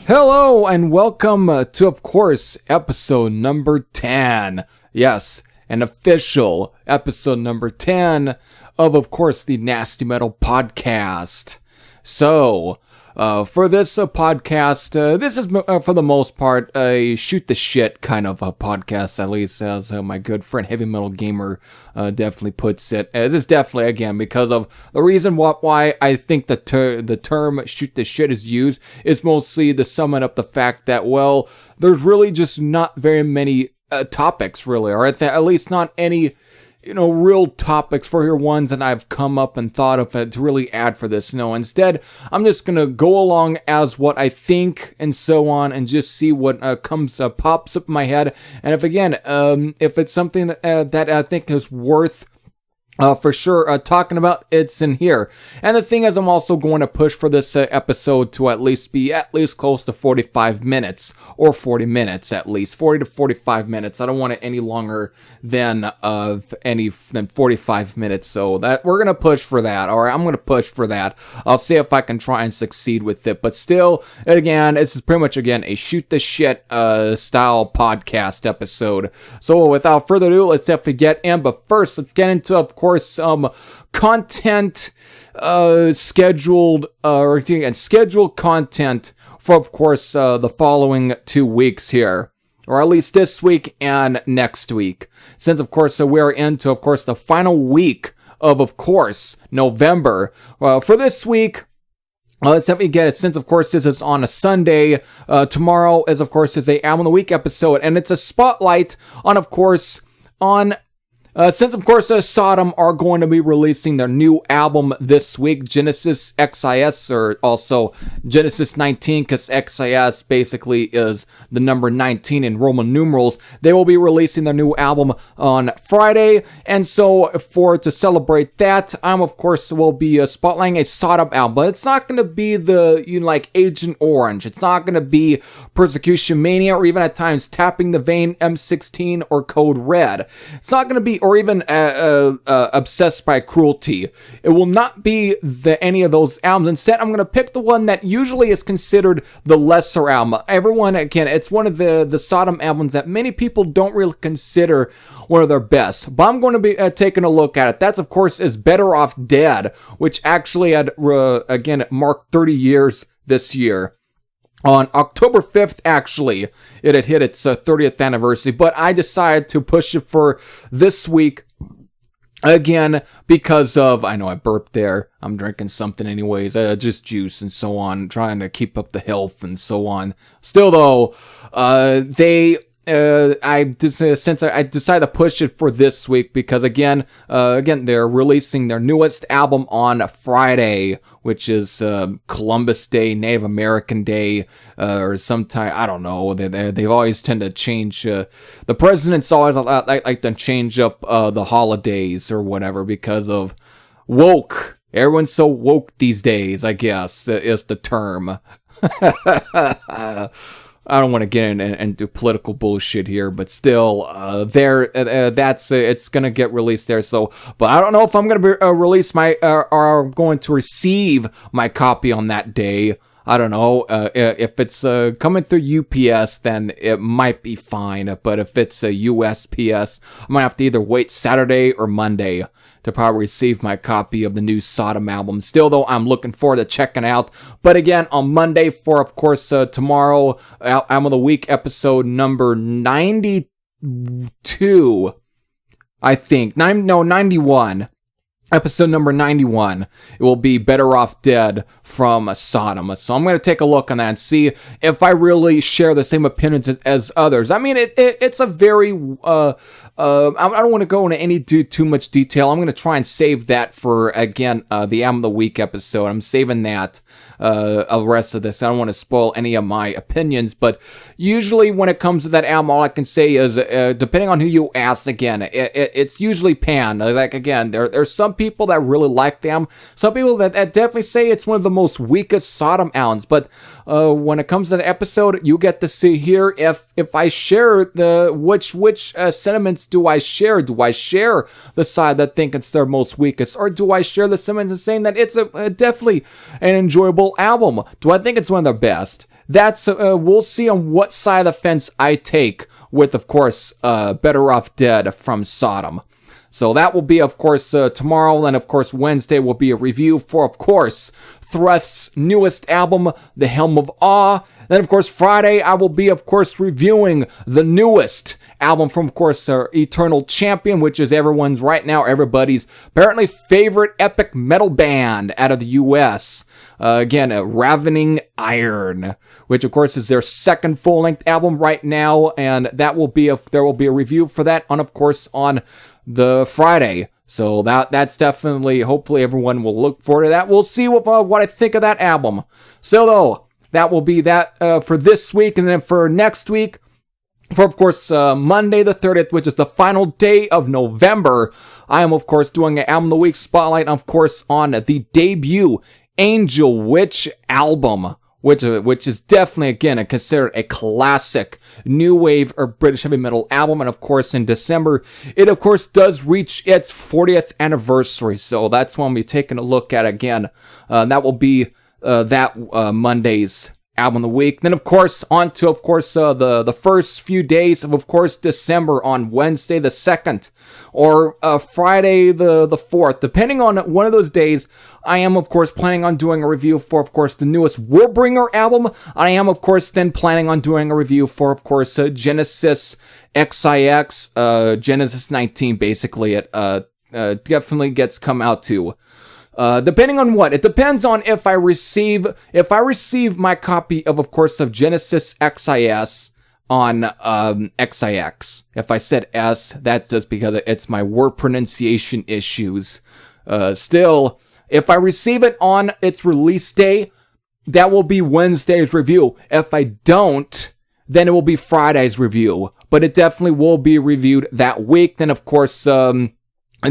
Hello and welcome to, of course, episode number 10. Yes, an official episode number 10 of course, the Nasty Metal Podcast. So, for this podcast, this is for the most part a shoot the shit kind of a podcast, at least as my good friend Heavy Metal Gamer definitely puts it. This is definitely, again, because of the reason why I think the term shoot the shit is used is mostly to sum it up the fact that, well, there's really just not very many topics, really, or at least not any real topics for your ones that I've come up and thought of to really add for this. No, instead, I'm just going to go along as what I think and so on and just see what pops up in my head. And if it's something that I think is worth for sure talking about, it's in here. And the thing is, I'm also going to push for this episode to at least be close to 45 minutes or 40 minutes, at least 40 to 45 minutes. I don't want it any longer than 45 minutes. So that we're going to push for that. All right, I'm going to push for that. I'll see if I can try and succeed with it. But still, again, this is pretty much, a shoot the shit style podcast episode. So without further ado, let's definitely get in. But first, let's get into, of course, some content scheduled content for, of course, the following 2 weeks here, or at least this week and next week, since of course we're into, of course, the final week of course, November. For this week, let's definitely get it, since of course this is on a Sunday. Tomorrow is of course a Album of the Week episode, and it's a spotlight on, of course, since of course Sodom are going to be releasing their new album this week, Genesis XIS, or also Genesis 19, because XIS basically is the number 19 in Roman numerals. They will be releasing their new album on Friday, and so to celebrate that, I'm of course will be spotlighting a Sodom album, but it's not going to be the like Agent Orange, it's not going to be Persecution Mania, or even at times Tapping the Vein, M16, or Code Red. It's not going to be, or even Obsessed by Cruelty. It will not be any of those albums. Instead, I'm going to pick the one that usually is considered the lesser album. Everyone, again, it's one of the Sodom albums that many people don't really consider one of their best. But I'm going to be taking a look at it. That's, of course, is Better Off Dead, which actually had, again, marked 30 years this year. On October 5th, actually, it had hit its 30th anniversary, but I decided to push it for this week, again, because of, I know I burped there, I'm drinking something anyways, just juice and so on, trying to keep up the health and so on. Still though, I decided to push it for this week because again, they're releasing their newest album on Friday, which is Columbus Day, Native American Day, or sometime, I don't know. They always tend to change. The presidents always like to change up the holidays or whatever because of woke. Everyone's so woke these days, I guess, is the term. I don't want to get into political bullshit here, but still, it's gonna get released there. So, but I don't know if I'm gonna release or going to receive my copy on that day. I don't know. If it's coming through UPS, then it might be fine. But if it's a USPS, I might have to either wait Saturday or Monday to probably receive my copy of the new Sodom album. Still, though, I'm looking forward to checking out. But again, on Monday for, of course, tomorrow, Album of the Week episode number 92, I think. 91. Episode number 91, it will be Better Off Dead from Sodom. So I'm going to take a look on that and see if I really share the same opinions as others. I mean, it's a very, I don't want to go into too much detail. I'm going to try and save that for, again, the Album of the Week episode. I'm saving that, the rest of this. I don't want to spoil any of my opinions, but usually when it comes to that album, all I can say is, depending on who you ask, again, it's usually panned. Like, again, there's some people that really like them. Some people that definitely say it's one of the most weakest Sodom albums. But when it comes to the episode, you get to see here if I share which sentiments do I share? Do I share the side that think it's their most weakest, or do I share the sentiments and saying that it's definitely an enjoyable album? Do I think it's one of their best? that's we'll see on what side of the fence I take with, of course, Better Off Dead from Sodom. So that will be, of course, tomorrow. And, of course, Wednesday will be a review for, of course, Thrust's newest album, The Helm of Awe. Then, of course, Friday, I will be, of course, reviewing the newest album from, of course, Eternal Champion, which is everybody's apparently favorite epic metal band out of the U.S. Again, Ravening Iron, which, of course, is their second full-length album right now. And that will be there will be a review for that on, of course, on the Friday. So that's definitely, hopefully everyone will look forward to that. We'll see what I think of that album. So though, that will be that for this week. And then for next week, for of course Monday the 30th, which is the final day of November, I am of course doing an Album of the Week spotlight, of course, on the debut Angel Witch album, which is definitely, again, considered a classic new wave or British heavy metal album. And of course, in December, it of course does reach its 40th anniversary. So that's when we'll be taking a look at again. That will be Monday's Album of the Week. Then, of course, on to, of course, the first few days of course, December on Wednesday the 2nd or Friday the 4th. Depending on one of those days, I am, of course, planning on doing a review for, of course, the newest Warbringer album. I am, of course, then planning on doing a review for, of course, Genesis XIX, Genesis 19, basically. It definitely gets come out to. Depending on what, it depends on if I receive my copy of course, of Genesis XIS on XIX. If I said S, that's just because it's my word pronunciation issues. Still, if I receive it on its release day, that will be Wednesday's review. If I don't, then it will be Friday's review. But it definitely will be reviewed that week. Then, of course, and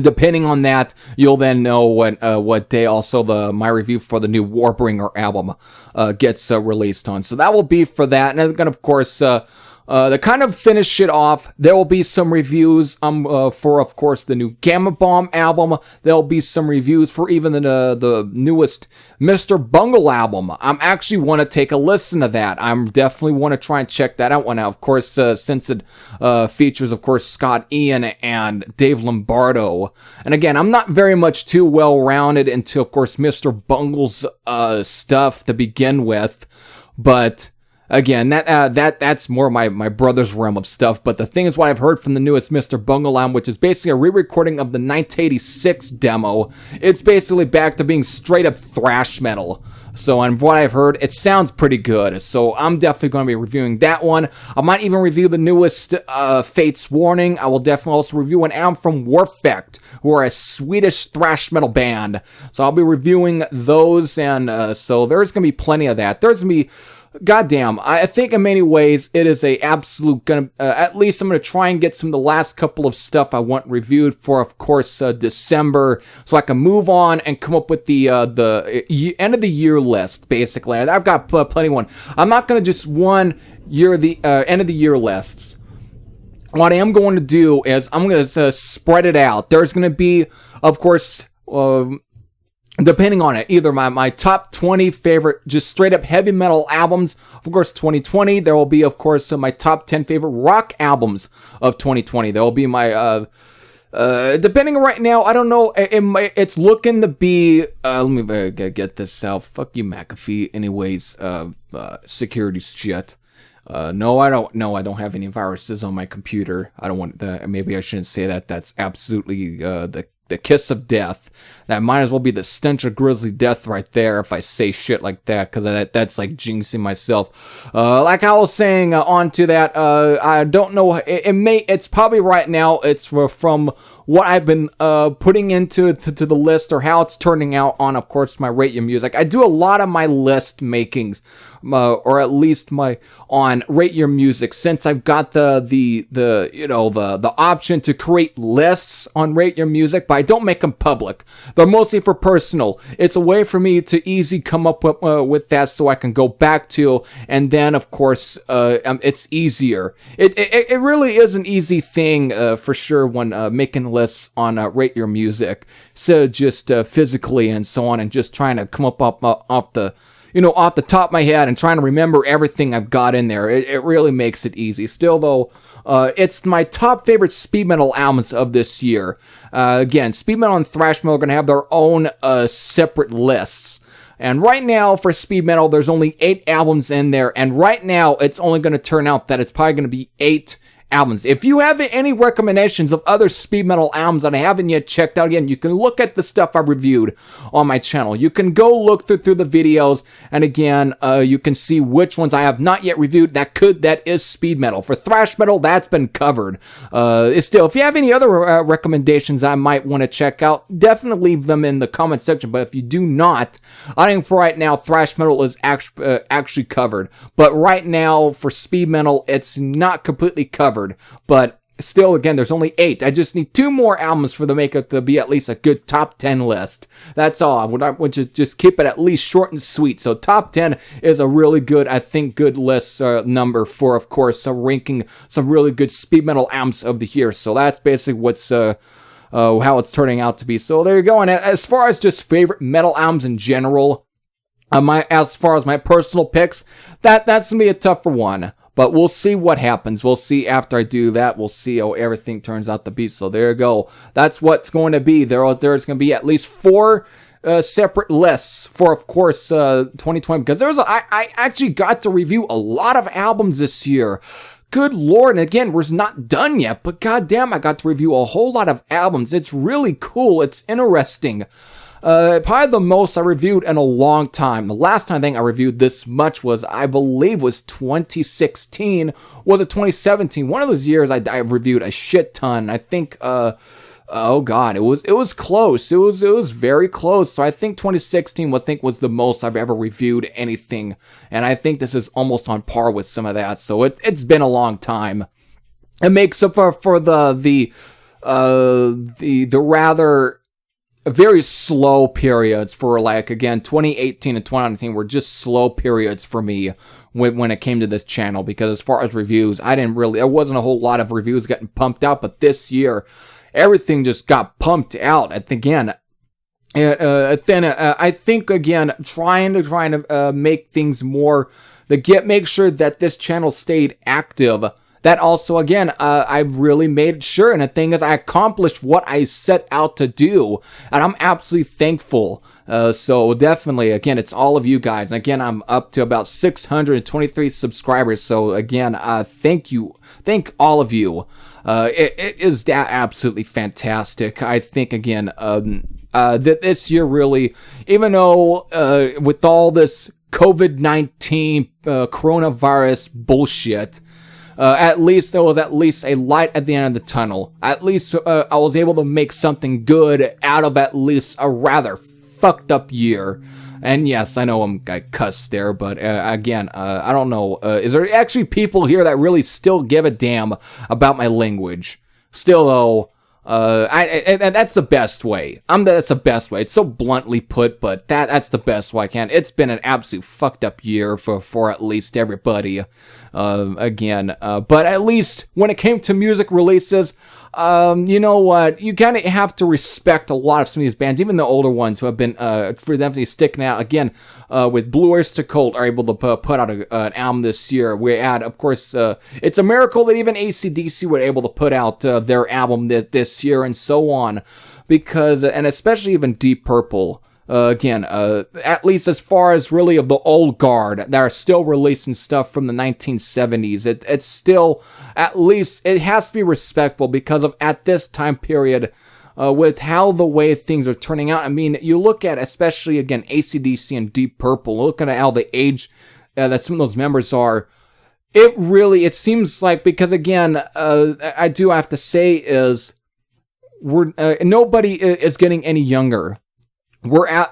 depending on that, you'll then know what day also my review for the new Warbringer album gets released on. So that will be for that. And then, of course, to kind of finish it off, there will be some reviews for, of course, the new Gamma Bomb album. There'll be some reviews for even the newest Mr. Bungle album. I'm actually want to take a listen to that. I'm definitely want to try and check that out one out. Of course, since it features, of course, Scott Ian and Dave Lombardo. And again, I'm not very much too well-rounded into, of course, Mr. Bungle's stuff to begin with, but again, that's more my brother's realm of stuff. But the thing is, what I've heard from the newest Mr. Bungle album, which is basically a re-recording of the 1986 demo, it's basically back to being straight up thrash metal. So, and what I've heard, it sounds pretty good. So, I'm definitely going to be reviewing that one. I might even review the newest Fate's Warning. I will definitely also review an album from Warfect, who are a Swedish thrash metal band. So, I'll be reviewing those, and so there's going to be plenty of that. There's going to be, goddamn, I think in many ways it is a absolute at least I'm gonna try and get some of the last couple of stuff I want reviewed for, of course, December, so I can move on and come up with the end of the year list. Basically, I've got plenty of one. I'm not gonna just end of the year lists. What I am going to do is I'm gonna spread it out. There's gonna be, of course, depending on it, either my top 20 favorite, just straight up heavy metal albums, of course, 2020. There will be, of course, my top 10 favorite rock albums of 2020. There will be my, depending right now, I don't know, it's looking to be, let me get this out. Fuck you, McAfee. Anyways, security shit. No, I don't have any viruses on my computer. I don't want that. Maybe I shouldn't say that. That's absolutely, the kiss of death. That might as well be the stench of grisly death right there if I say shit like that, because that's like jinxing myself. Like I was saying, on to that, I don't know, it's probably right now, it's from what I've been putting into to the list, or how it's turning out on, of course, my Rate Your Music. I do a lot of my list makings, or at least on Rate Your Music, since I've got the option to create lists on Rate Your Music, but I don't make them public. They're mostly for personal. It's a way for me to easily come up with that, so I can go back to, and then, of course, it's easier. It really is an easy thing, for sure, when making lists on Rate Your Music. So just physically and so on, and just trying to come up off the off the top of my head and trying to remember everything I've got in there. It really makes it easy. Still, though, it's my top favorite speed metal albums of this year. Again, speed metal and thrash metal are going to have their own separate lists. And right now, for speed metal, there's only 8 albums in there. And right now, it's only going to turn out that it's probably going to be 8 albums. If you have any recommendations of other speed metal albums that I haven't yet checked out, again, you can look at the stuff I reviewed on my channel. You can go look through the videos, and again, you can see which ones I have not yet reviewed that is speed metal. For thrash metal, that's been covered. Still, if you have any other recommendations I might want to check out, definitely leave them in the comment section. But if you do not, I think for right now, thrash metal is actually covered. But right now, for speed metal, it's not completely covered. But still, again, there's only 8. I just need 2 more albums for the makeup to be at least a good top 10 list. That's all. I want to just keep it at least short and sweet. So top 10 is a really good, I think, good list number for, of course, ranking some really good speed metal albums of the year. So that's basically what's how it's turning out to be. So there you go. And as far as just favorite metal albums in general, as far as my personal picks, that's gonna be a tougher one. But we'll see what happens. We'll see after I do that. We'll see how everything turns out to be. So there you go. That's what's going to be. There's going to be at least 4 separate lists for, of course, 2020. Because I actually got to review a lot of albums this year. Good Lord. And again, we're not done yet. But goddamn, I got to review a whole lot of albums. It's really cool. It's interesting. Probably the most I reviewed in a long time. The last time I think I reviewed this much I believe, was 2016. Was it 2017? One of those years I reviewed a shit ton. I think, oh god, it was close. It was very close. So I think 2016 was the most I've ever reviewed anything, and I think this is almost on par with some of that. So it's been a long time. It makes up for the rather very slow periods for, like, again, 2018 and 2019 were just slow periods for me when it came to this channel, because as far as reviews, there wasn't a whole lot of reviews getting pumped out, but this year, everything just got pumped out. And again, I think, again, trying to make things more, make sure that this channel stayed active. That also, again, I've really made sure, and the thing is, I accomplished what I set out to do, and I'm absolutely thankful. So definitely, again, it's all of you guys, and again, I'm up to about 623 subscribers, so again, thank all of you. It is absolutely fantastic. I think, again, that this year really, even though with all this COVID-19 coronavirus bullshit, at least there was at least a light at the end of the tunnel. At least I was able to make something good out of at least a rather fucked up year. And yes, I know I cussed there, but again, I don't know. Is there actually people here that really still give a damn about my language? Still, though, and that's the best way. That's the best way. It's so bluntly put, but that's the best way I can. It's been an absolute fucked up year for at least everybody. Again, but at least when it came to music releases, you know what? You kind of have to respect a lot of some of these bands, even the older ones who have been, for them to be sticking out. Again, with Blue Oyster Cult are able to put out an album this year. We had, of course, it's a miracle that even AC/DC were able to put out their album this year, and so on. Because, and especially even Deep Purple. Again, at least as far as really of the old guard that are still releasing stuff from the 1970s, it's still, at least, it has to be respectful because of, at this time period, with how the way things are turning out. I mean, you look at, especially, again, AC/DC and Deep Purple, look at how the age that some of those members are. It seems like, because again, I do have to say is, nobody is getting any younger.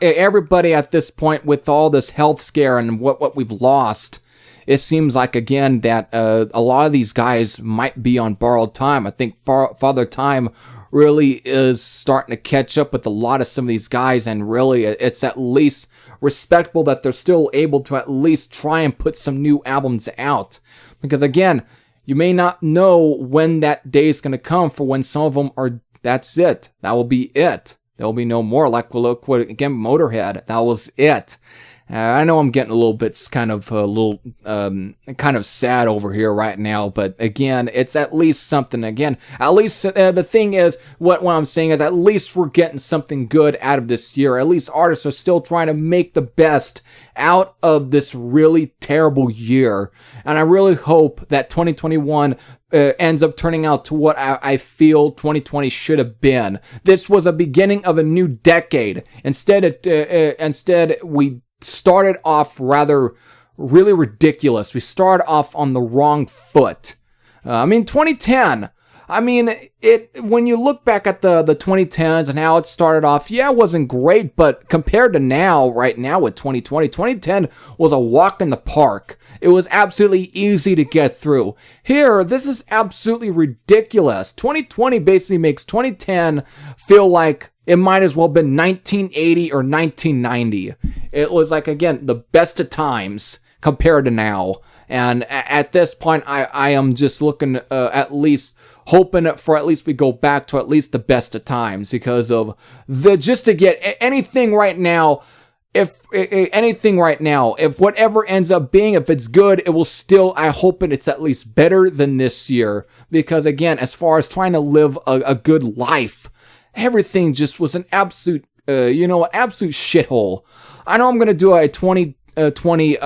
Everybody at this point, with all this health scare and what we've lost, it seems like, again, that a lot of these guys might be on borrowed time. I think Father Time really is starting to catch up with a lot of some of these guys, and really it's at least respectable that they're still able to at least try and put some new albums out. Because again, you may not know when that day is going to come for when some of them are, that's it. That will be it. There will be no more. Like, look, again, Motorhead, that was it. I know I'm getting a little bit kind of sad over here right now, but again, it's at least something. Again, at least the thing is, what I'm saying is, at least we're getting something good out of this year. At least artists are still trying to make the best out of this really terrible year, and I really hope that 2021 ends up turning out to what I feel 2020 should have been. This was a beginning of a new decade. Instead, we started off really ridiculous. We started off on the wrong foot. 2010. When you look back at the 2010s and how it started off, yeah, it wasn't great, but compared to right now with 2020, 2010 was a walk in the park. It was absolutely easy to get through. Here, this is absolutely ridiculous. 2020 basically makes 2010 feel like it might as well have been 1980 or 1990. It was like, again, the best of times compared to now. And at this point, I am just looking at least hoping for at least we go back to at least the best of times, because of just to get anything right now. If whatever ends up being, if it's good, it will still, I hope it's at least better than this year. Because again, as far as trying to live a good life, everything just was an absolute, absolute shithole. I know I'm going to do a 2020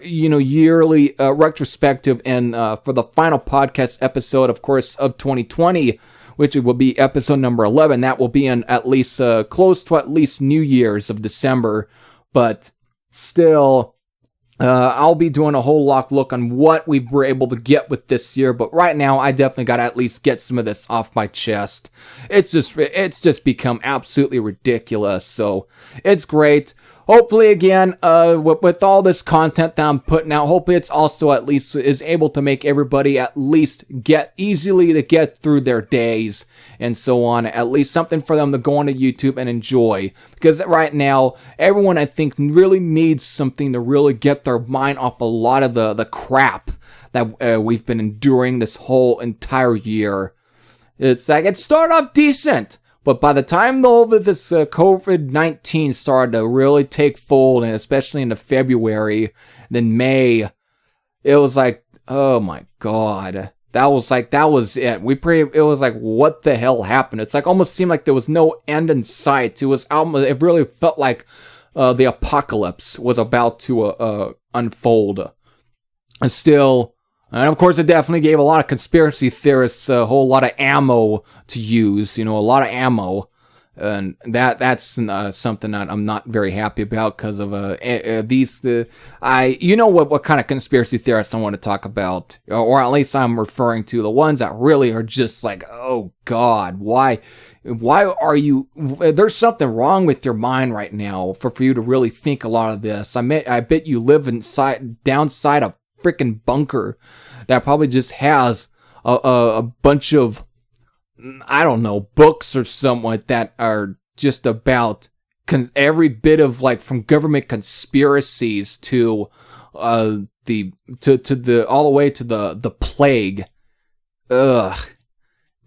yearly retrospective and for the final podcast episode, of course, of 2020, which will be episode number 11. That will be in at least close to at least New Year's of December, but still, I'll be doing a whole look on what we were able to get with this year. But right now, I definitely got to at least get some of this off my chest. It's just become absolutely ridiculous. So it's great. Hopefully, again, with all this content that I'm putting out, hopefully it's also at least is able to make everybody at least easily to get through their days and so on. At least something for them to go onto YouTube and enjoy. Because right now, everyone, I think, really needs something to really get their mind off a lot of the crap that we've been enduring this whole entire year. It's like, it started off decent. But by the time this COVID-19 started to really take fold, and especially into February, then May, it was like, oh my God, that was it. It was like, what the hell happened? It's like almost seemed like there was no end in sight. It really felt like the apocalypse was about to unfold. And still. And of course, it definitely gave a lot of conspiracy theorists a whole lot of ammo to use, a lot of ammo. And that's something that I'm not very happy about because of what kind of conspiracy theorists I want to talk about, or at least I'm referring to the ones that really are just like, oh God, why are you? There's something wrong with your mind right now for you to really think a lot of this. I bet you live downside a freaking bunker that probably just has a bunch of, I don't know, books or something that are just about every bit of, like, from government conspiracies to all the way to the plague. Ugh.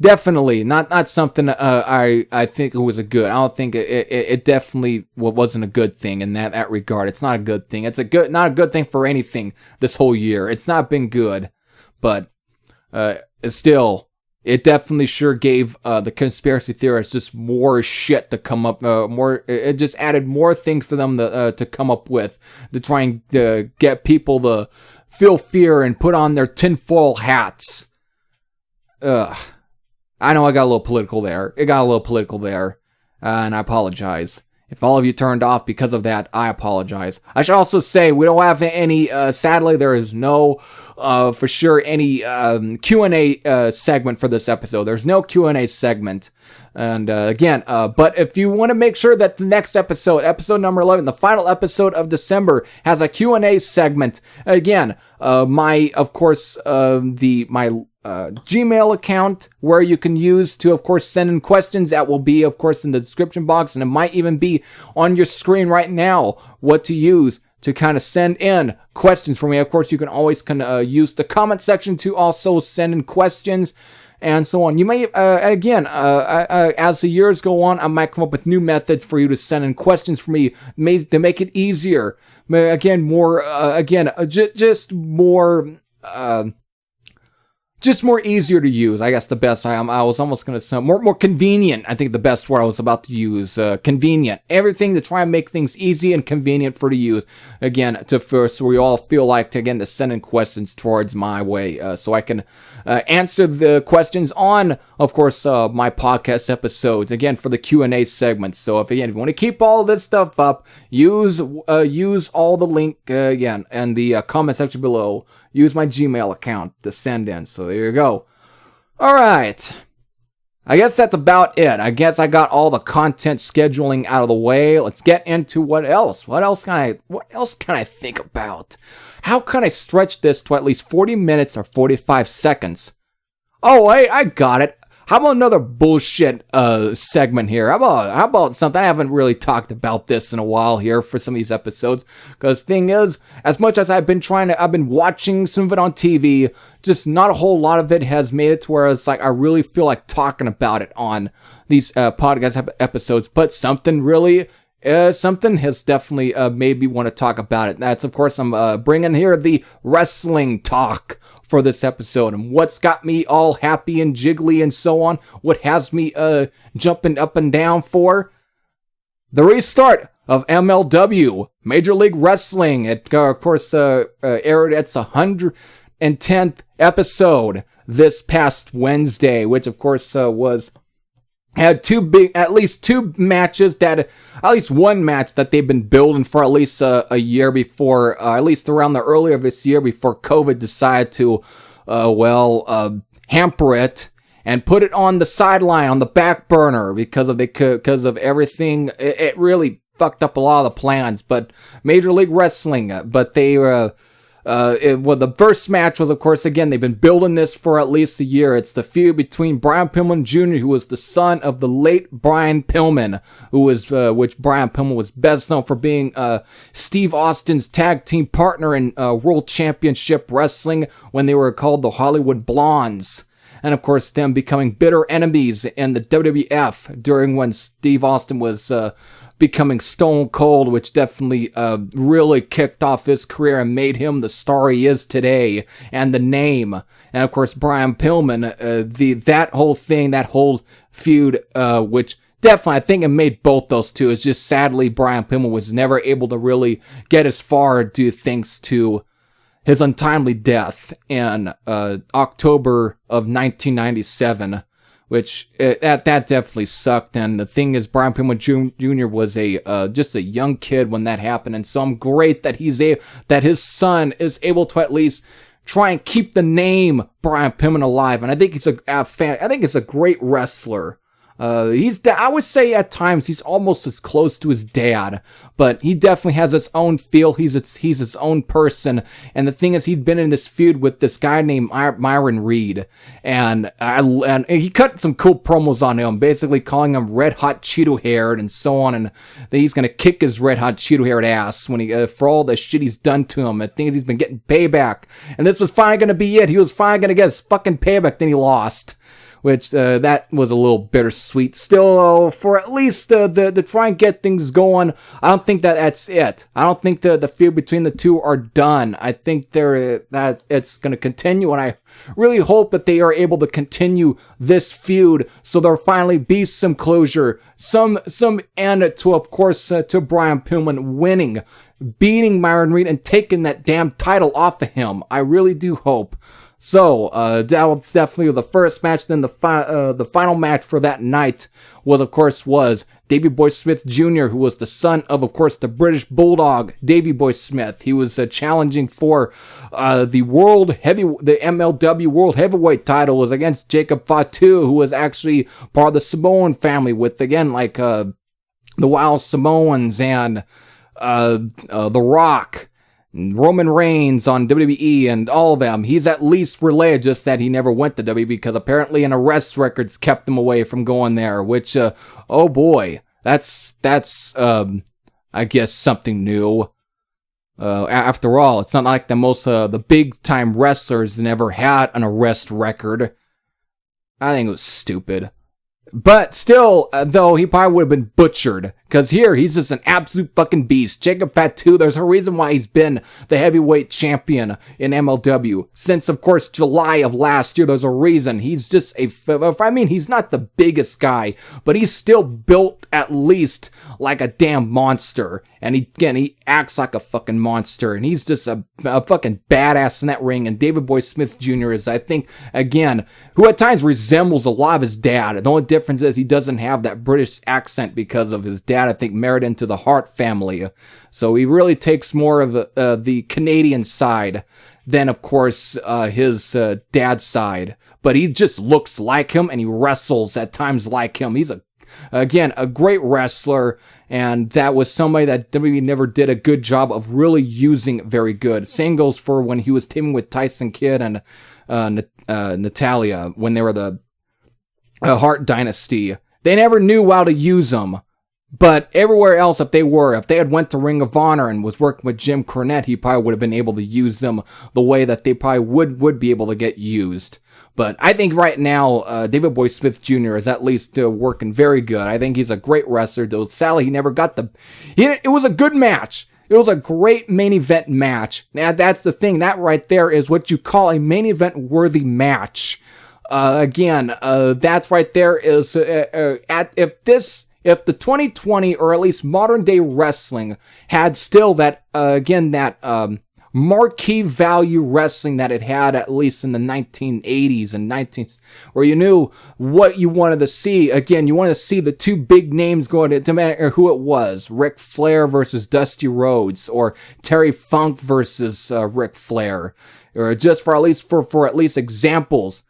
Definitely not something I think it was a good. I don't think it definitely wasn't a good thing in that regard. It's not a good thing. It's not a good thing for anything this whole year. It's not been good, but still, it definitely sure gave the conspiracy theorists just more shit to come up. It just added more things for them to come up with to try and get people to feel fear and put on their tinfoil hats. Ugh. I know I got a little political there. And I apologize. If all of you turned off because of that, I apologize. I should also say, we don't have any, sadly, there is no, for sure, any Q&A segment for this episode. There's no Q&A segment. And again, but if you want to make sure that the next episode number 11, the final episode of December, has a Q&A segment, again, my Gmail account, where you can use to, of course, send in questions. That will be, of course, in the description box, and it might even be on your screen right now what to use to kind of send in questions for me. Of course, you can always use the comment section to also send in questions. and so on. You may, again, as the years go on, I might come up with new methods for you to send in questions for me to make it easier. Again, just more easier to use. I guess the best I was almost going to say more convenient. I think the best word I was about to use, convenient. Everything to try and make things easy and convenient for to use. Again, so we all feel like to send in questions towards my way, so I can answer the questions on, of course, my podcast episodes. Again, for the Q&A segments. So if you want to keep all of this stuff up, use all the link again in the comment section below. Use my Gmail account to send in. So there you go. All right. I guess that's about it. I guess I got all the content scheduling out of the way. Let's get into what else. What else can I think about? How can I stretch this to at least 40 minutes or 45 seconds? Oh, wait, I got it. How about another bullshit segment here? How about something? I haven't really talked about this in a while here for some of these episodes. Because thing is, as much as I've been watching some of it on TV, just not a whole lot of it has made it to where it's like I really feel like talking about it on these podcast episodes. But something has definitely made me want to talk about it. That's, of course, I'm bringing here the wrestling talk for this episode, and what's got me all happy and jiggly and so on, what has me jumping up and down for the restart of MLW, Major League Wrestling. It, of course, aired its 110th episode this past Wednesday, which, of course, had at least two matches at least one match that they've been building for at least a year before, at least around the earlier of this year before COVID decided to, hamper it and put it on the sideline, on the back burner because of everything. It really fucked up a lot of the plans, but Major League Wrestling, but they the first match was, of course, again, they've been building this for at least a year. It's the feud between Brian Pillman Jr., who was the son of the late Brian Pillman, which Brian Pillman was best known for being Steve Austin's tag team partner in World Championship Wrestling when they were called the Hollywood Blondes. And, of course, them becoming bitter enemies in the WWF during when Steve Austin was becoming Stone Cold, which definitely really kicked off his career and made him the star he is today, and the name. And of course, Brian Pillman, that whole feud, which definitely I think it made both those two. It's just sadly Brian Pillman was never able to really get as far due thanks to his untimely death in October of 1997. Which that definitely sucked. And the thing is, Brian Pillman Jr. was just a young kid when that happened, and so I'm great that that his son is able to at least try and keep the name Brian Pillman alive. And I think he's a great wrestler. I would say at times he's almost as close to his dad, but he definitely has his own feel. He's his own person. And the thing is, he'd been in this feud with this guy named Myron Reed, and he cut some cool promos on him, basically calling him red hot Cheeto haired and so on, and that he's gonna kick his red hot Cheeto haired ass when for all the shit he's done to him. And things he's been getting payback, and this was finally gonna be it. He was finally gonna get his fucking payback. Then he lost. Which, that was a little bittersweet. Still, for at least to try and get things going, I don't think that's it. I don't think the feud between the two are done. I think that it's going to continue, and I really hope that they are able to continue this feud so there'll finally be some closure, some end to, of course, to Brian Pillman winning, beating Myron Reed, and taking that damn title off of him. I really do hope. So, that was definitely the first match. Then the final match for that night was Davey Boy Smith Jr., who was the son of course, the British Bulldog, Davey Boy Smith. He was challenging for the MLW World Heavyweight title. Was against Jacob Fatu, who was actually part of the Samoan family with, again, like the Wild Samoans and The Rock, Roman Reigns on WWE and all of them. He's at least relayed just that he never went to WWE because apparently an arrest records kept him away from going there, which, oh boy, that's I guess something new. After all, it's not like the big time wrestlers never had an arrest record. I think it was stupid. But still, though, he probably would have been butchered. Because here, he's just an absolute fucking beast. Jacob Fatu, there's a reason why he's been the heavyweight champion in MLW. Since, of course, July of last year, there's a reason. He's just he's not the biggest guy, but he's still built at least like a damn monster. And he acts like a fucking monster. And he's just a fucking badass in that ring. And David Boy Smith Jr. is, I think, again, who at times resembles a lot of his dad. The only difference is he doesn't have that British accent because of his dad, I think, married into the Hart family. So he really takes more of the Canadian side than, of course, his dad's side. But he just looks like him, and he wrestles at times like him. He's again, a great wrestler, and that was somebody that WWE never did a good job of really using very good. Same goes for when he was teaming with Tyson Kidd and Natalia when they were the Hart Dynasty. They never knew how to use them. But everywhere else, if they had went to Ring of Honor and was working with Jim Cornette, he probably would have been able to use them the way that they probably would be able to get used. But I think right now, David Boy Smith Jr. is at least working very good. I think he's a great wrestler. Though sadly, he never got it was a good match. It was a great main event match. Now, that's the thing. That right there is what you call a main event worthy match. That's right there is if the 2020 or at least modern day wrestling had still that marquee value wrestling that it had at least in the 1980s and 19s, where you knew what you wanted to see. Again, you wanted to see the two big names going to matter who it was: Ric Flair versus Dusty Rhodes, or Terry Funk versus Ric Flair, or just for at least examples.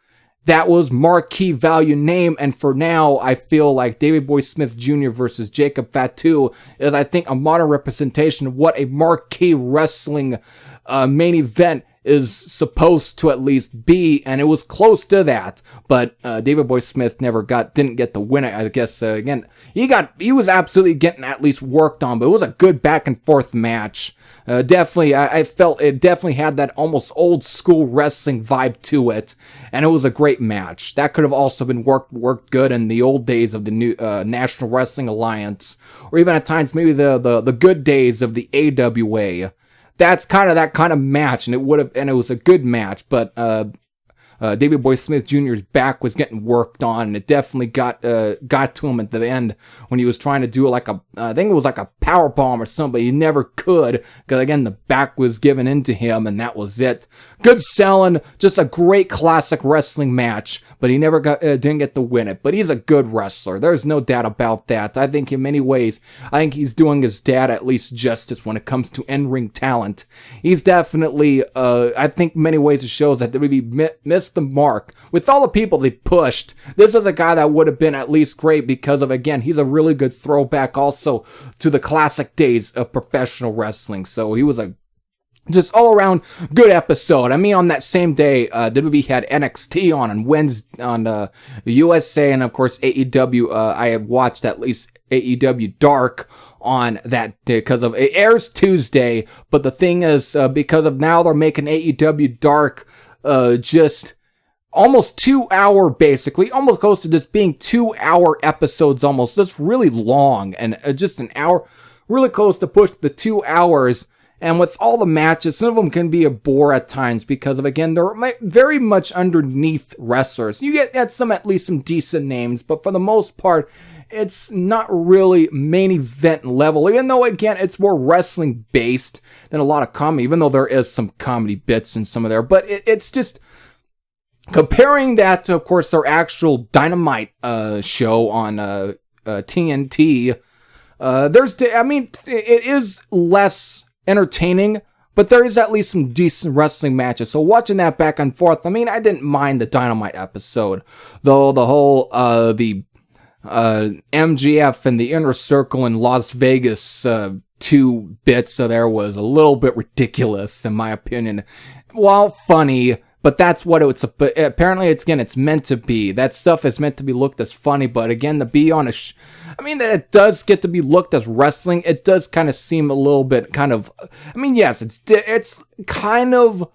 That was marquee value name, and for now, I feel like David Boy Smith Jr. versus Jacob Fatu is, I think, a modern representation of what a marquee wrestling main event is supposed to at least be, and it was close to that. But David Boy Smith didn't get the win. I guess again, he was absolutely getting at least worked on, but it was a good back and forth match. Definitely, I felt it definitely had that almost old school wrestling vibe to it, and it was a great match. That could have also been worked good in the old days of the new National Wrestling Alliance, or even at times maybe the good days of the AWA. That's that kind of match, and it was a good match, but David Boy Smith Jr.'s back was getting worked on, and it definitely got to him at the end when he was trying to do I think it was like a power bomb or something, but he never could, because again, the back was given into him, and that was it. Good selling, just a great classic wrestling match, but he never didn't get to win it. But he's a good wrestler. There's no doubt about that. I think in many ways, he's doing his dad at least justice when it comes to in-ring talent. He's definitely, I think in many ways it shows that WWE missed the mark. With all the people they pushed, this is a guy that would have been at least great because of, again, he's a really good throwback also to the classic days of professional wrestling. So he was a just all around good episode. I mean, on that same day, WWE had NXT on Wednesday on USA, and of course AEW. I had watched at least AEW Dark on that day because of it airs Tuesday. But the thing is, because of now they're making AEW Dark just almost 2 hour, basically, almost close to just being 2 hour episodes, almost just really long, and just an hour, really close to push the 2 hours. And with all the matches, some of them can be a bore at times because of, again, they're very much underneath wrestlers. You get at least some decent names, but for the most part, it's not really main event level, even though, again, it's more wrestling based than a lot of comedy, even though there is some comedy bits in some of there. But it's just comparing that to, of course, their actual Dynamite show on TNT. It is less entertaining, but there is at least some decent wrestling matches. So watching that back and forth, I didn't mind the Dynamite episode, though the whole the MGF and the Inner Circle in Las Vegas 2 bits so there was a little bit ridiculous in my opinion. While funny, but that's what apparently it's meant to be. That stuff is meant to be looked as funny, but again, to be on it does get to be looked as wrestling. It does kind of seem a little bit yes, it's kind of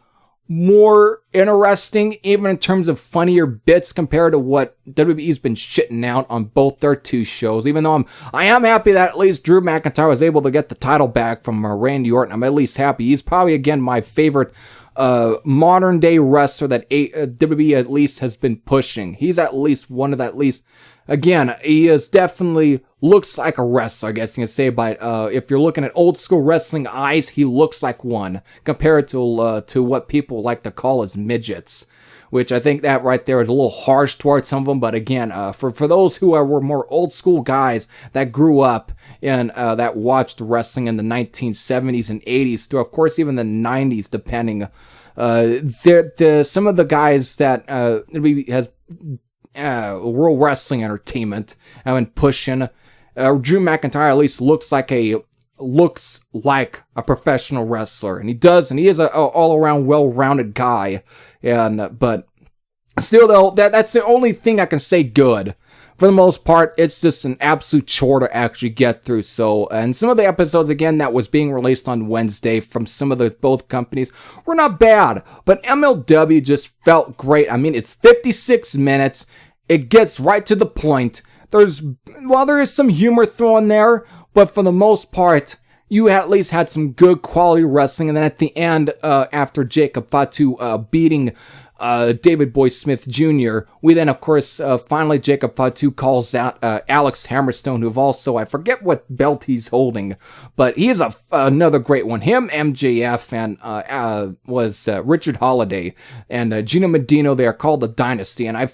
more interesting, even in terms of funnier bits compared to what WWE's been shitting out on both their two shows. Even though I am happy that at least Drew McIntyre was able to get the title back from Randy Orton. I'm at least happy. He's probably, again, my favorite modern day wrestler that WWE at least has been pushing. He's at least one of that, again, he is definitely looks like a wrestler, I guess you can say, but if you're looking at old school wrestling eyes, he looks like one compared to what people like to call as midgets, which I think that right there is a little harsh towards some of them. But again, for those who were more old school guys that grew up and that watched wrestling in the 1970s and 80s, through of course even the 90s, depending, some of the guys that has World Wrestling Entertainment have been pushing. Drew McIntyre at least looks like a professional wrestler, and he is a all around well rounded guy. And but still though, that's the only thing I can say good. For the most part, it's just an absolute chore to actually get through. So, and some of the episodes, again, that was being released on Wednesday from some of the both companies were not bad, but MLW just felt great. I mean, it's 56 minutes. It gets right to the point. There is some humor thrown there, but for the most part, you at least had some good quality wrestling. And then at the end, after Jacob Fatu beating David Boy Smith Jr., we then, of course, finally Jacob Fatu calls out Alex Hammerstone, who've also, I forget what belt he's holding, but he is another great one. Him, MJF, and was Richard Holiday and Gino Medino. They are called the Dynasty, and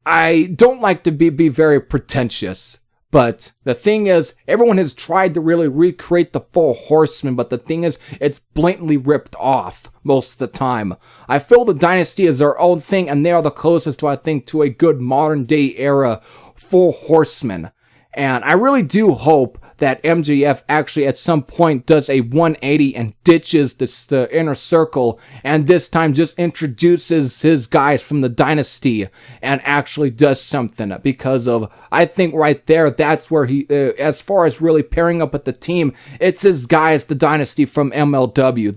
I don't like to be very pretentious. But the thing is, everyone has tried to really recreate the Four Horsemen, but the thing is, it's blatantly ripped off most of the time. I feel the Dynasty is their own thing, and they are the closest to, I think, to a good modern day era Four Horsemen. And I really do hope that MJF actually at some point does a 180 and ditches the inner circle, and this time just introduces his guys from the Dynasty and actually does something, because I think right there, that's where he, as far as really pairing up with the team, it's his guys, the Dynasty from MLW.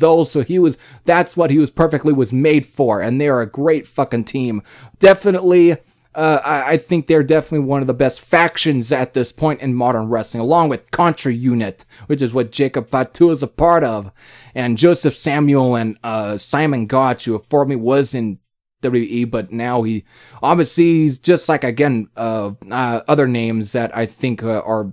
That's what he was perfectly made for, and they're a great fucking team. Definitely, I think they're definitely one of the best factions at this point in modern wrestling, along with Contra Unit, which is what Jacob Fatu is a part of, and Joseph Samuel and Simon Gotch, who formerly was in WWE, but now he's just like, again, other names that I think are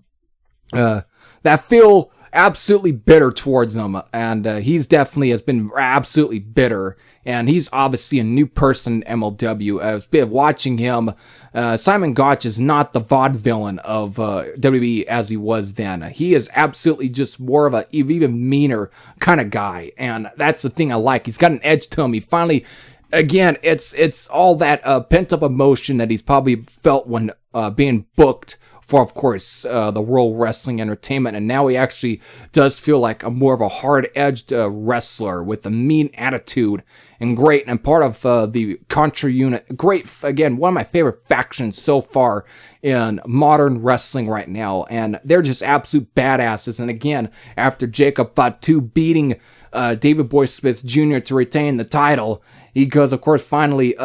that feel absolutely bitter towards him, and he's definitely has been absolutely bitter. And he's obviously a new person in MLW. I've been watching him. Simon Gotch is not the vaudevillain of WWE as he was then. He is absolutely just more of a even meaner kind of guy. And that's the thing I like. He's got an edge to him. He finally, again, it's all that pent-up emotion that he's probably felt when being booked for, of course, the World Wrestling Entertainment, and now he actually does feel like more of a hard-edged wrestler with a mean attitude, and great, and part of the Contra Unit. Great, again, one of my favorite factions so far in modern wrestling right now, and they're just absolute badasses. And again, after Jacob Fatu beating David Boy Smith Jr. to retain the title, he goes, of course, finally,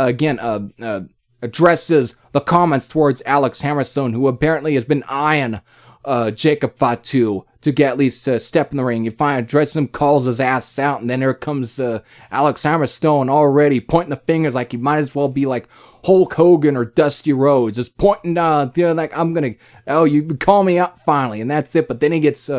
addresses the comments towards Alex Hammerstone, who apparently has been eyeing Jacob Fatu to get at least a step in the ring. You finally addresses him, calls his ass out, and then there comes Alex Hammerstone already pointing the fingers like he might as well be like Hulk Hogan or Dusty Rhodes, just pointing down, like, you call me out finally, and that's it. But then he gets,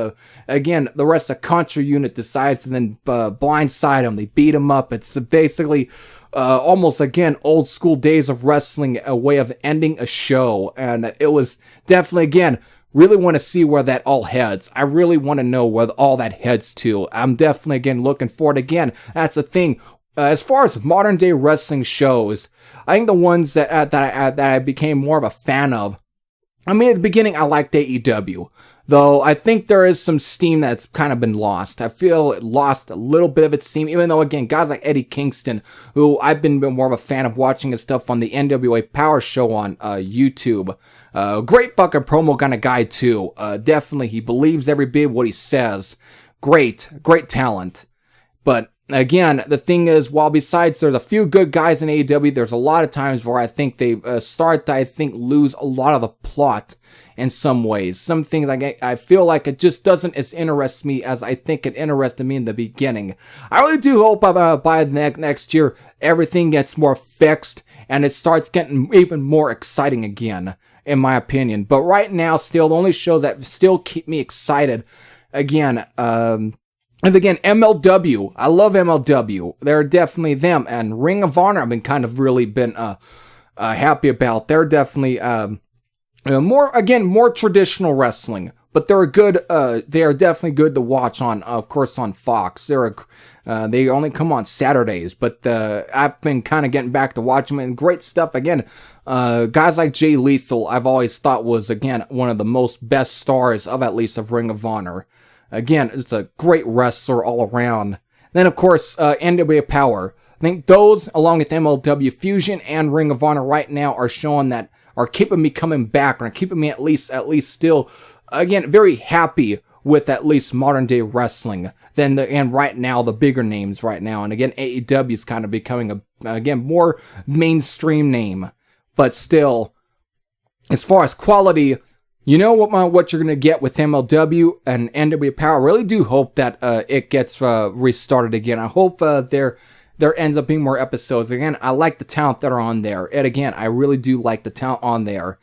again, the rest of Contra Unit decides to then blindside him. They beat him up. It's basically almost, again, old school days of wrestling, a way of ending a show. And it was definitely, again, really want to see where that all heads. I really want to know where all that heads to. I'm definitely, again, looking forward. Again, that's the thing. As far as modern day wrestling shows, I think the ones that I became more of a fan of, I mean, at the beginning, I liked AEW. Though I think there is some steam that's kind of been lost. I feel it lost a little bit of its steam, even though, again, guys like Eddie Kingston, who I've been more of a fan of watching his stuff on the NWA Power Show on YouTube. Great fucking promo kind of guy, too. Definitely, he believes every bit of what he says. Great talent. But again, the thing is, while besides there's a few good guys in AEW, there's a lot of times where I think they start to, lose a lot of the plot in some ways. Some things I feel like it just doesn't as interest me as I think it interested me in the beginning. I really do hope by next year, everything gets more fixed and it starts getting even more exciting again, in my opinion. But right now, still, the only shows that still keep me excited, again, and again, MLW. I love MLW. They're definitely them. And Ring of Honor, I've been kind of really been happy about. They're definitely more traditional wrestling. But they're good. They are definitely good to watch on, of course, on Fox. They only come on Saturdays, but I've been kind of getting back to watching them. And great stuff. Again, guys like Jay Lethal, I've always thought was, again, one of the most best stars of at least of Ring of Honor. Again, it's a great wrestler all around. Then, of course, NWA Power. I think those, along with MLW Fusion and Ring of Honor right now, are showing that, are keeping me coming back, or keeping me at least still, again, very happy with at least modern day wrestling. And right now, the bigger names right now. And again, AEW is kind of becoming again, more mainstream name. But still, as far as quality, you know what you're going to get with MLW and NWA Power. I really do hope that it gets restarted again. I hope there ends up being more episodes. Again, I like the talent that are on there. And again, I really do like the talent on there.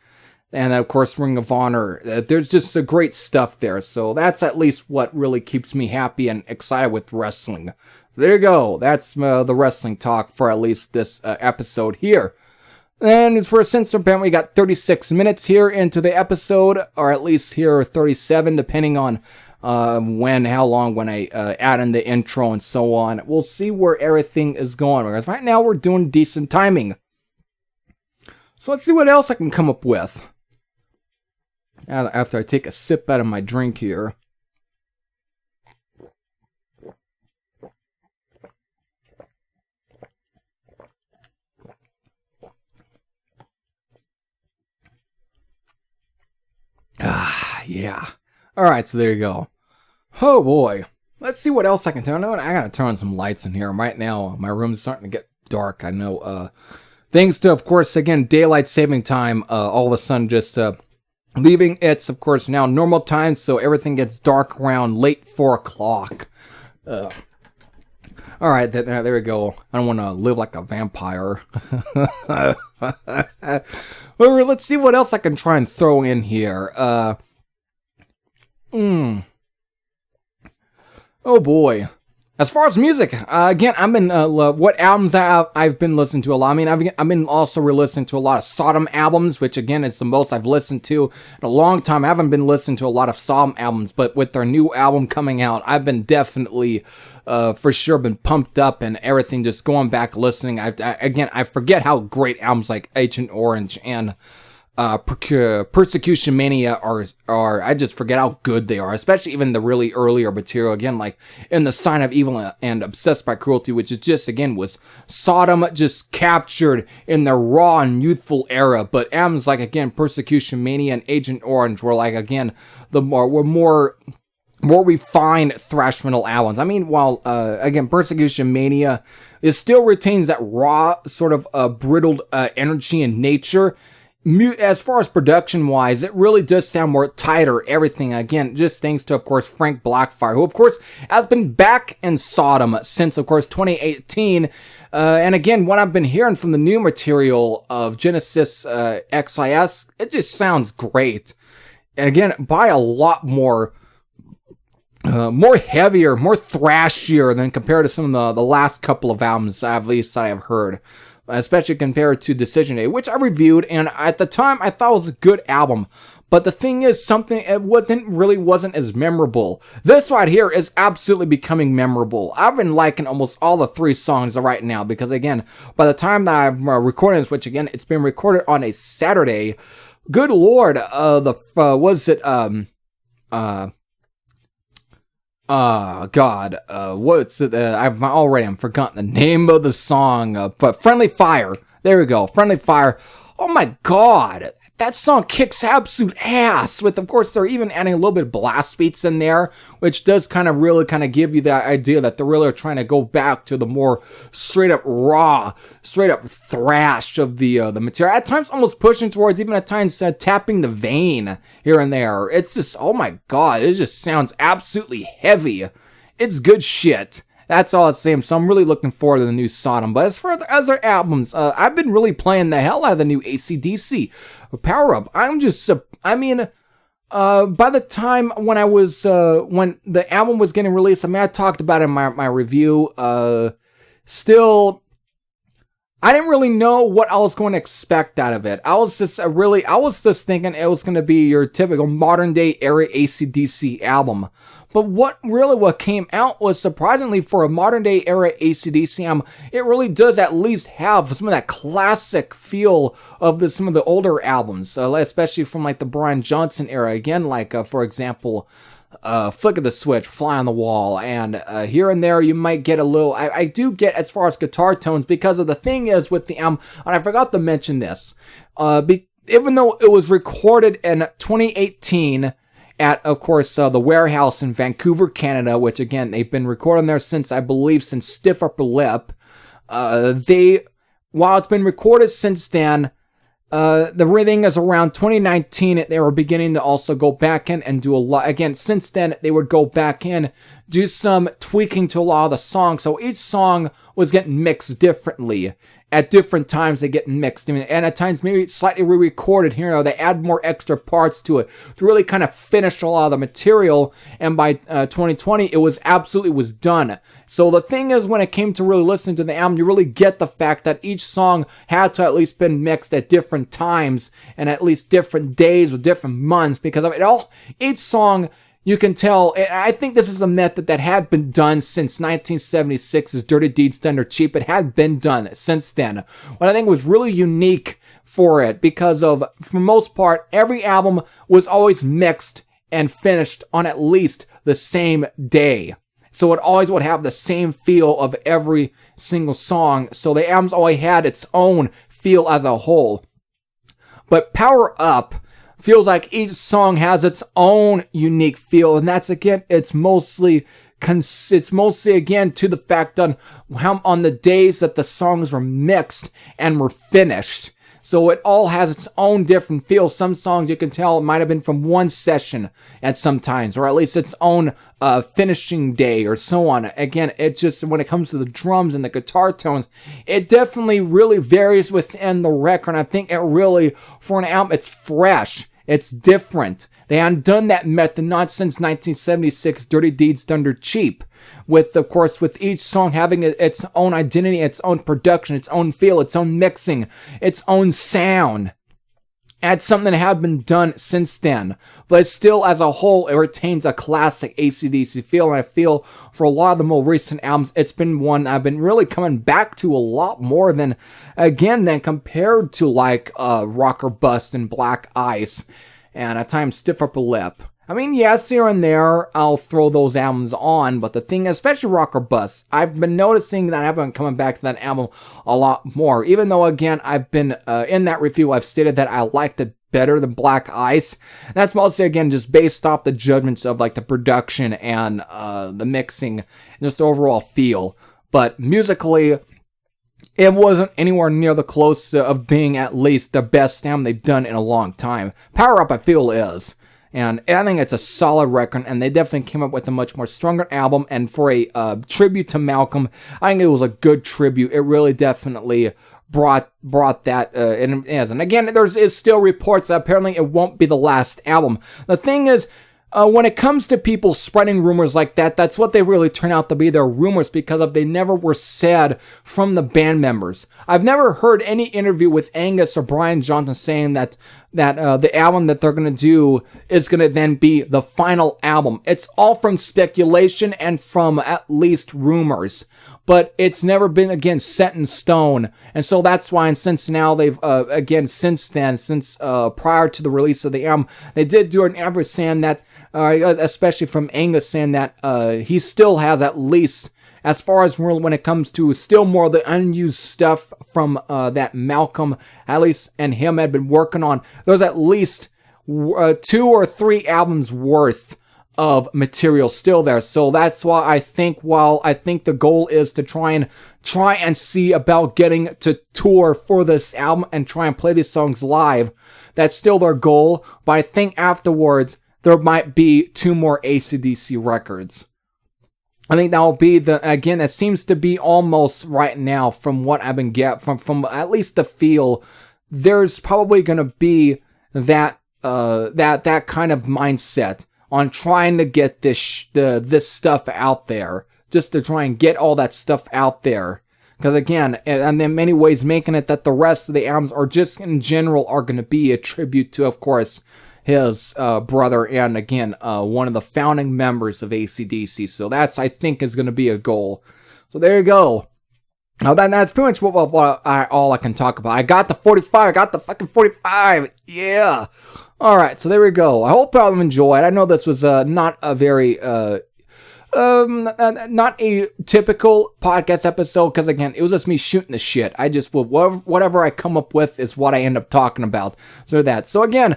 And of course, Ring of Honor. There's just some great stuff there. So that's at least what really keeps me happy and excited with wrestling. So there you go. That's the wrestling talk for at least this episode here. And for since apparently we got 36 minutes here into the episode, or at least here 37, depending on how long when I add in the intro and so on. We'll see where everything is going, because right now we're doing decent timing. So let's see what else I can come up with after I take a sip out of my drink here. Yeah. Alright, so there you go. Oh boy. Let's see what else I can turn on. I gotta turn on some lights in here. Right now, my room's starting to get dark. I know, thanks to, of course, again, daylight saving time, all of a sudden just, leaving it's, of course, now normal time, so everything gets dark around late 4 o'clock. Alright, there we go. I don't want to live like a vampire. Well, let's see what else I can try and throw in here. Oh boy. As far as music, again, I've been, what albums I've been listening to a lot. I mean, I've been also re-listening to a lot of Sodom albums, which again is the most I've listened to in a long time. I haven't been listening to a lot of Sodom albums, but with their new album coming out, I've been definitely, for sure, been pumped up and everything, just going back listening. I forget how great albums like Agent Orange and Persecution Mania are, I just forget how good they are, especially even the really earlier material, again, like In the Sign of Evil and Obsessed by Cruelty, which is just, again, was Sodom just captured in the raw and youthful era. But albums like, again, Persecution Mania and Agent Orange were like, again, more refined thrash metal albums. I mean, while, again, Persecution Mania, it still retains that raw, sort of brittled energy and nature. As far as production-wise, it really does sound more tighter, everything. Again, just thanks to, of course, Frank Blackfire, who, of course, has been back in Sodom since, of course, 2018. And again, what I've been hearing from the new material of Genesis XIS, it just sounds great. And again, by a lot more heavier, more thrashier than compared to some of the last couple of albums, at least I have heard. Especially compared to Decision Day, which I reviewed, and at the time I thought it was a good album. But the thing is, it wasn't as memorable. This right here is absolutely becoming memorable. I've been liking almost all the 3 songs right now, because again, by the time that I'm recording this, which again, it's been recorded on a Saturday, good lord, what's it I'm forgotten the name of the song, but Friendly Fire. There we go. Friendly Fire. oh my god, that song kicks absolute ass. With, of course, they're even adding a little bit of blast beats in there, which does kind of really kind of give you that idea that they're really trying to go back to the more straight up raw, straight up thrash of the material. At times, almost pushing towards, even at times, tapping the vein here and there. It's just, oh my god, it just sounds absolutely heavy. It's good shit. That's all it's saying. So I'm really looking forward to the new Sodom. But as far as their albums, I've been really playing the hell out of the new AC/DC Power Up. by the time when when the album was getting released, I talked about it in my review. Still, I didn't really know what I was going to expect out of it. I was just thinking it was going to be your typical modern day era AC/DC album. But what came out was, surprisingly, for a modern day era AC/DC album, it really does at least have some of that classic feel of some of the older albums, especially from like the Brian Johnson era. Again, like for example, Flick of the Switch, Fly on the Wall, and here and there you might get a little, I do get as far as guitar tones, because of the thing is with the album, and I forgot to mention this, even though it was recorded in 2018 at, of course, the Warehouse in Vancouver, Canada, which again, they've been recording there since, I believe, since Stiff Upper Lip. While it's been recorded since then, the reading is around 2019. They were beginning to also go back in and do a lot. Again, since then, they would go back in, do some tweaking to a lot of the songs. So each song was getting mixed differently. At different times, they get mixed. And at times, maybe slightly re-recorded here. They add more extra parts to it to really kind of finish a lot of the material. And by 2020, it was done. So the thing is, when it came to really listening to the album, you really get the fact that each song had to at least been mixed at different times and at least different days or different months, because of it all. Each song, you can tell, I think this is a method that had been done since 1976's Dirty Deeds Done Dirt Cheap. It had been done since then. What I think was really unique for it, because of, for the most part, every album was always mixed and finished on at least the same day. So it always would have the same feel of every single song. So the album's always had its own feel as a whole. But Power Up feels like each song has its own unique feel, and that's, again, it's mostly again to the fact on the days that the songs were mixed and were finished. So it all has its own different feel. Some songs you can tell it might have been from one session at some times, or at least its own finishing day or so on. Again, it just, when it comes to the drums and the guitar tones, it definitely really varies within the record. And I think it really, for an album, it's fresh. It's different. They hadn't done that method not since 1976 Dirty Deeds Done Dirt Cheap. With, of course, with each song having its own identity, its own production, its own feel, its own mixing, its own sound. That's something that had been done since then. But still, as a whole, it retains a classic AC/DC feel. And I feel for a lot of the more recent albums, it's been one I've been really coming back to a lot more than compared to like Rocker Bust and Black Ice. And at times, Stiff Upper Lip. I mean, yes, here and there, I'll throw those albums on, but the thing, especially Rocker Bust, I've been noticing that I've been coming back to that album a lot more. Even though, again, I've been, in that review, I've stated that I liked it better than Black Ice. That's mostly, again, just based off the judgments of, like, the production and the mixing, just the overall feel. But musically, it wasn't anywhere near the close of being at least the best album they've done in a long time. Power Up, I feel, is. And I think it's a solid record, and they definitely came up with a much more stronger album. And for a tribute to Malcolm, I think it was a good tribute. It really definitely brought that in. And again, is still reports that apparently it won't be the last album. The thing is, when it comes to people spreading rumors like that, that's what they really turn out to be. They're rumors because they never were said from the band members. I've never heard any interview with Angus or Brian Johnson saying that the album that they're going to do is going to then be the final album. It's all from speculation and from at least rumors. But it's never been, again, set in stone. And so that's why, and since now they've, since prior to the release of the album, they did do an interview saying that, especially from Angus, saying that he still has at least as far as when it comes to still more of the unused stuff from that Malcolm, at least, and him had been working on, there's at least 2 or 3 albums worth of material still there. So that's why I think, while I think the goal is to try and see about getting to tour for this album and try and play these songs live, that's still their goal. But I think afterwards there might be 2 more AC/DC records. I think that will be that seems to be almost right now, from what I've been from at least the feel, there's probably going to be that kind of mindset on trying to get this stuff out there, just to try and get all that stuff out there. Because again, and in many ways making it that the rest of the albums are just in general are going to be a tribute to, of course, his brother and, again, one of the founding members of AC/DC. So that's, I think, is going to be a goal. So there you go. Now that's pretty much all I can talk about. I got the 45. I got the fucking 45. Yeah. All right. So there we go. I hope y'all enjoyed. I know this was not a very not a typical podcast episode, because again, it was just me shooting the shit. I just, whatever I come up with is what I end up talking about. So again,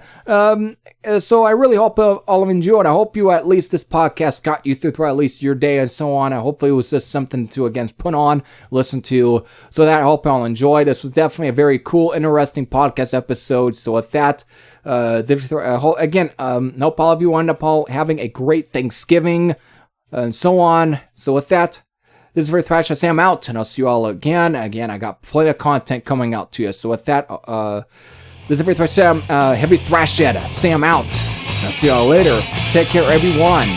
so I really hope all of you enjoyed. I hope you, at least this podcast got you through at least your day and so on. Hopefully it was just something to, again, put on, listen to. So that I hope y'all enjoyed. This was definitely a very cool, interesting podcast episode. So with that, again, hope all of you end up all having a great Thanksgiving and so on. So with that, this is Very Thrash. I say I'm out, and I'll see you all again. Again, I got plenty of content coming out to you. So with that, this is Very Thrash. Heavy Thrash Ed. Say I'm out. I'll see you all later. Take care, everyone.